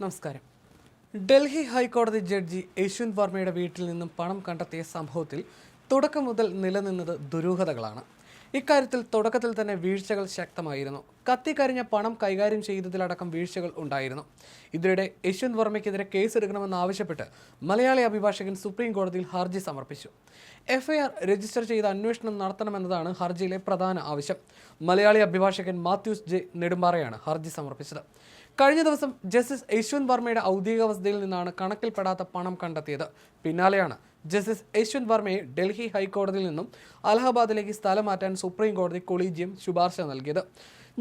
നമസ്കാരം. ഡൽഹി ഹൈക്കോടതി ജഡ്ജി യശ്വന്ത് വർമ്മയുടെ വീട്ടിൽ നിന്നും പണം കണ്ടെത്തിയ സംഭവത്തിൽ തുടക്കം മുതൽ നിലനിന്നത് ദുരൂഹതകളാണ്. ഇക്കാര്യത്തിൽ തുടക്കത്തിൽ തന്നെ വീഴ്ചകൾ ശക്തമായിരുന്നു. കത്തിക്കരിഞ്ഞ പണം കൈകാര്യം ചെയ്തതിലടക്കം വീഴ്ചകൾ ഉണ്ടായിരുന്നു. ഇതിനിടെ യശ്വന്ത് വർമ്മയ്ക്കെതിരെ കേസെടുക്കണമെന്നാവശ്യപ്പെട്ട് മലയാളി അഭിഭാഷകൻ സുപ്രീം കോടതിയിൽ ഹർജി സമർപ്പിച്ചു. എഫ്ഐആർ രജിസ്റ്റർ ചെയ്ത് അന്വേഷണം നടത്തണമെന്നതാണ് ഹർജിയിലെ പ്രധാന ആവശ്യം. മലയാളി അഭിഭാഷകൻ മാത്യൂസ് ജെ നെടുമ്പാറയാണ് ഹർജി സമർപ്പിച്ചത്. കഴിഞ്ഞ ദിവസം ജസ്റ്റിസ് യശ്വന്ത് വർമ്മയുടെ ഔദ്യോഗിക വസതിയിൽ നിന്നാണ് കണക്കിൽപ്പെടാത്ത പണം കണ്ടെത്തിയത്. പിന്നാലെയാണ് ജസ്റ്റിസ് യശ്വന്ത് വർമ്മയെ ഡൽഹി ഹൈക്കോടതിയിൽ നിന്നും അലഹബാദിലേക്ക് സ്ഥലം മാറ്റാൻ സുപ്രീം കോടതി കൊളീജിയം ശുപാർശ നൽകിയത്.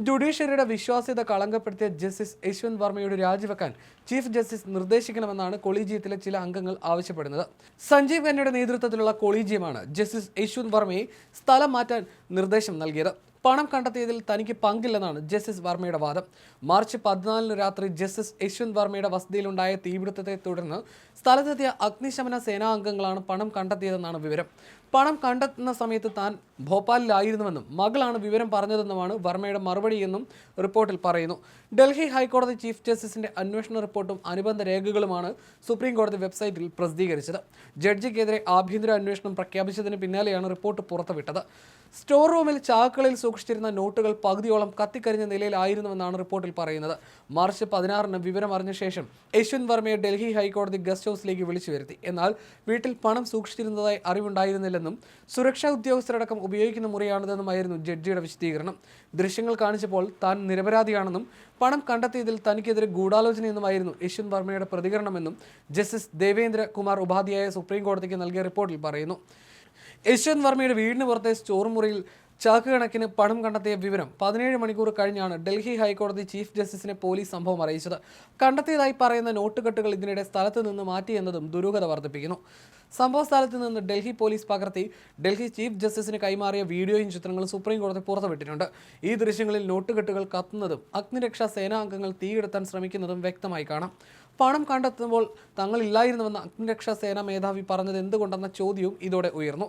ജുഡീഷ്യറിയുടെ വിശ്വാസ്യത കളങ്കപ്പെടുത്തിയ ജസ്റ്റിസ് യശ്വന്ത് വർമ്മയോട് രാജിവെക്കാൻ ചീഫ് ജസ്റ്റിസ് നിർദ്ദേശിക്കണമെന്നാണ് കൊളീജിയത്തിലെ ചില അംഗങ്ങൾ ആവശ്യപ്പെടുന്നത്. സഞ്ജീവ് ഖന്നയുടെ നേതൃത്വത്തിലുള്ള കൊളീജിയമാണ് ജസ്റ്റിസ് യശ്വന്ത് വർമ്മയെ സ്ഥലം മാറ്റാൻ നിർദ്ദേശം നൽകിയത്. പണം കണ്ടെത്തിയതിൽ തനിക്ക് പങ്കില്ലെന്നാണ് ജസ്റ്റിസ് വർമ്മയുടെ വാദം. മാർച്ച് 14 രാത്രി ജസ്റ്റിസ് യശ്വന്ത് വർമ്മയുടെ വസതിയിലുണ്ടായ തീപിടുത്തത്തെ തുടർന്ന് സ്ഥലത്തെത്തിയ അഗ്നിശമന സേനാ അംഗങ്ങളാണ് പണം കണ്ടെത്തിയതെന്നാണ് വിവരം. പണം കണ്ടെത്തുന്ന സമയത്ത് താൻ ഭോപ്പാലിലായിരുന്നുവെന്നും മകളാണ് വിവരം പറഞ്ഞതെന്നുമാണ് വർമ്മയുടെ മറുപടിയെന്നും റിപ്പോർട്ടിൽ പറയുന്നു. ഡൽഹി ഹൈക്കോടതി ചീഫ് ജസ്റ്റിസിന്റെ അന്വേഷണ റിപ്പോർട്ടും അനുബന്ധ രേഖകളുമാണ് സുപ്രീം കോടതി വെബ്സൈറ്റിൽ പ്രസിദ്ധീകരിച്ചത്. ജഡ്ജിക്കെതിരെ ആഭ്യന്തര അന്വേഷണം പ്രഖ്യാപിച്ചതിന് പിന്നാലെയാണ് റിപ്പോർട്ട് പുറത്തുവിട്ടത്. സ്റ്റോർ റൂമിൽ ചാക്കുകളിൽ സൂക്ഷിച്ചിരുന്ന നോട്ടുകൾ പകുതിയോളം കത്തിക്കരിഞ്ഞ നിലയിലായിരുന്നുവെന്നാണ് റിപ്പോർട്ടിൽ പറയുന്നത്. മാർച്ച് 16 വിവരം അറിഞ്ഞ ശേഷം യശ്വന്ത് വർമ്മയെ ഡൽഹി ഹൈക്കോടതി ഗസ്റ്റ് ഹൗസിലേക്ക് വിളിച്ചു വരുത്തി. എന്നാൽ വീട്ടിൽ പണം സൂക്ഷിച്ചിരുന്നതായി അറിവുണ്ടായിരുന്നില്ലെന്നും സുരക്ഷാ ഉദ്യോഗസ്ഥരടക്കം ഉപയോഗിക്കുന്ന മുറിയാണിതെന്നുമായിരുന്നു ജഡ്ജിയുടെ വിശദീകരണം. ദൃശ്യങ്ങൾ കാണിച്ചപ്പോൾ താൻ നിരപരാധിയാണെന്നും പണം കണ്ടെത്തിയതിൽ തനിക്കെതിരെ ഗൂഢാലോചനയെന്നുമായിരുന്നു യശ്വന്ത് വർമ്മയുടെ പ്രതികരണമെന്നും ജസ്റ്റിസ് ദേവേന്ദ്ര കുമാർ ഉപാധ്യായ സുപ്രീം കോടതിക്ക് നൽകിയ റിപ്പോർട്ടിൽ പറയുന്നു. യശ്വന്ത് വർമ്മയുടെ വീടിന് പുറത്തെ സ്റ്റോർ മുറിയിൽ ചാക്ക് കണക്കിന് പണം കണ്ടെത്തിയ വിവരം 17 മണിക്കൂർ കഴിഞ്ഞാണ് ഡൽഹി ഹൈക്കോടതി ചീഫ് ജസ്റ്റിസിനെ പോലീസ് സംഭവം അറിയിച്ചത്. കണ്ടെത്തിയതായി പറയുന്ന നോട്ടുകെട്ടുകൾ ഇതിനിടെ സ്ഥലത്ത് നിന്ന് മാറ്റിയെന്നതും ദുരൂഹത വർദ്ധിപ്പിക്കുന്നു. സംഭവ സ്ഥലത്ത് നിന്ന് ഡൽഹി പോലീസ് പകർത്തി ഡൽഹി ചീഫ് ജസ്റ്റിസിന് കൈമാറിയ വീഡിയോയും ചിത്രങ്ങളും സുപ്രീം കോടതി പുറത്തുവിട്ടിട്ടുണ്ട്. ഈ ദൃശ്യങ്ങളിൽ നോട്ടുകെട്ടുകൾ കത്തുന്നതും അഗ്നിരക്ഷാ സേനാ അംഗങ്ങൾ തീയിടുത്താൻ ശ്രമിക്കുന്നതും വ്യക്തമായി കാണാം. പണം കണ്ടെത്തുമ്പോൾ തങ്ങളില്ലായിരുന്നുവെന്ന് അഗ്നിരക്ഷാ സേനാ മേധാവി പറഞ്ഞത് എന്തുകൊണ്ടെന്ന ചോദ്യവും ഇതോടെ ഉയർന്നു.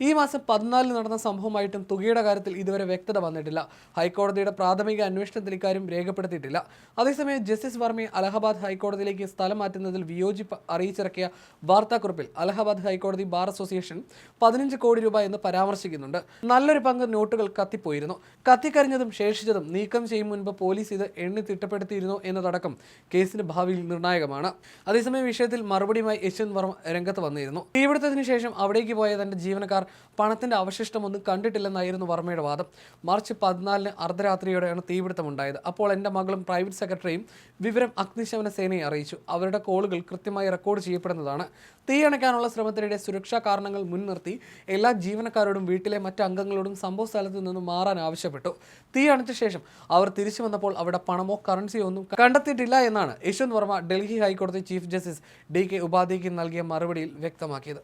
ഈ മാസം 14 നടന്ന സംഭവമായിട്ടും തുകയുടെ കാര്യത്തിൽ ഇതുവരെ വ്യക്തത വന്നിട്ടില്ല. ഹൈക്കോടതിയുടെ പ്രാഥമിക അന്വേഷണത്തിൽ ഇക്കാര്യം രേഖപ്പെടുത്തിയിട്ടില്ല. അതേസമയം ജസ്റ്റിസ് വർമ്മയെ അലഹബാദ് ഹൈക്കോടതിയിലേക്ക് സ്ഥലം മാറ്റുന്നതിൽ വിയോജിപ്പ് അറിയിച്ചിറക്കിയ വാർത്താക്കുറിപ്പിൽ അലഹബാദ് ഹൈക്കോടതി ബാർ അസോസിയേഷൻ 15 കോടി രൂപ എന്ന് പരാമർശിക്കുന്നുണ്ട്. നല്ലൊരു പങ്ക് നോട്ടുകൾ കത്തിപ്പോയിരുന്നു. കത്തിക്കരിഞ്ഞതും ശേഷിച്ചതും നീക്കം ചെയ്യും മുൻപ് പോലീസ് ഇത് എണ്ണി തിട്ടപ്പെടുത്തിയിരുന്നോ എന്നതടക്കം കേസിന് ഭാവിയിൽ നിർണായകമാണ്. അതേസമയം വിഷയത്തിൽ മറുപടിയുമായി യശ്വന്ത് വർമ്മ രംഗത്ത് വന്നിരുന്നു. തീപിടുത്തത്തിന് ശേഷം അവിടേക്ക് പോയ തന്റെ ജീവനക്കാർ പണത്തിന്റെ അവശിഷ്ടമൊന്നും കണ്ടിട്ടില്ലെന്നായിരുന്നു വർമ്മയുടെ വാദം. മാർച്ച് 14 അർദ്ധരാത്രിയോടെയാണ് തീപിടുത്തമുണ്ടായത്. അപ്പോൾ എൻ്റെ മകളും പ്രൈവറ്റ് സെക്രട്ടറിയും വിവരം അഗ്നിശമന സേനയെ അറിയിച്ചു. അവരുടെ കോളുകൾ കൃത്യമായി റെക്കോർഡ് ചെയ്യപ്പെടുന്നതാണ്. തീ അണയ്ക്കാനുള്ള ശ്രമത്തിനിടെ സുരക്ഷാ കാരണങ്ങൾ മുൻനിർത്തി എല്ലാ ജീവനക്കാരോടും വീട്ടിലെ മറ്റ് അംഗങ്ങളോടും സംഭവ സ്ഥലത്ത് നിന്നും മാറാൻ ആവശ്യപ്പെട്ടു. തീ അണച്ച ശേഷം അവർ തിരിച്ചു വന്നപ്പോൾ അവിടെ പണമോ കറൻസിയോ ഒന്നും കണ്ടെത്തിയിട്ടില്ല എന്നാണ് യശ്വന്ത് വർമ്മ ഡൽഹി ഹൈക്കോടതി ചീഫ് ജസ്റ്റിസ് DK ഉപാധ്യായയ്ക്ക് നൽകിയ മറുപടിയിൽ വ്യക്തമാക്കിയത്.